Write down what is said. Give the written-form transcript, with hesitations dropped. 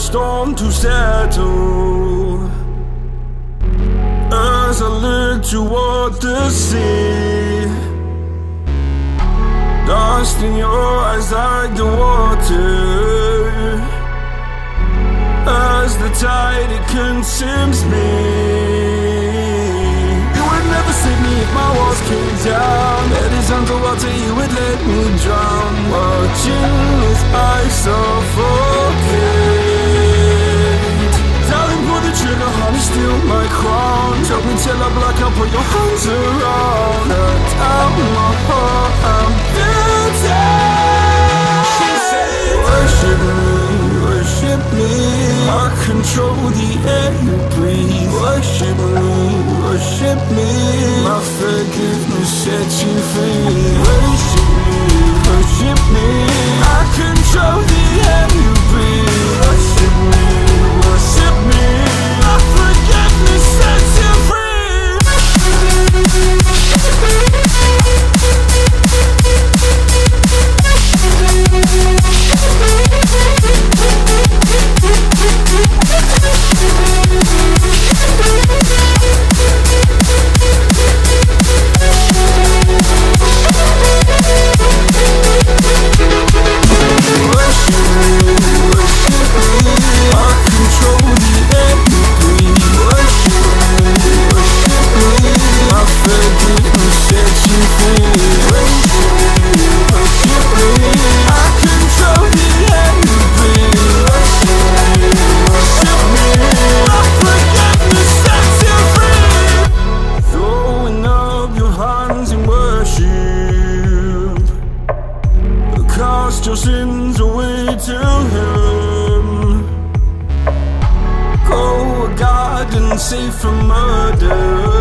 storm to settle. As I look toward the sea, dust in your eyes like the water. As the tide, it consumes me. You would never save me if my walls came down. Head is underwater, you would let me drown. Watching as I suffocate. Darling, pull the trigger, honey, steal my crown. Choke me till I black out, put your hands around. Cut out my heart, I'm guilty. She said, worship me, worship me. I control the air you breathe. Worship me, worship me. My forgiveness sets you free. Worship me, worship me. I control the air you breathe. Worship me, worship me. My forgiveness sets you free. Cast your sins away to Him. Go a garden safe from murder.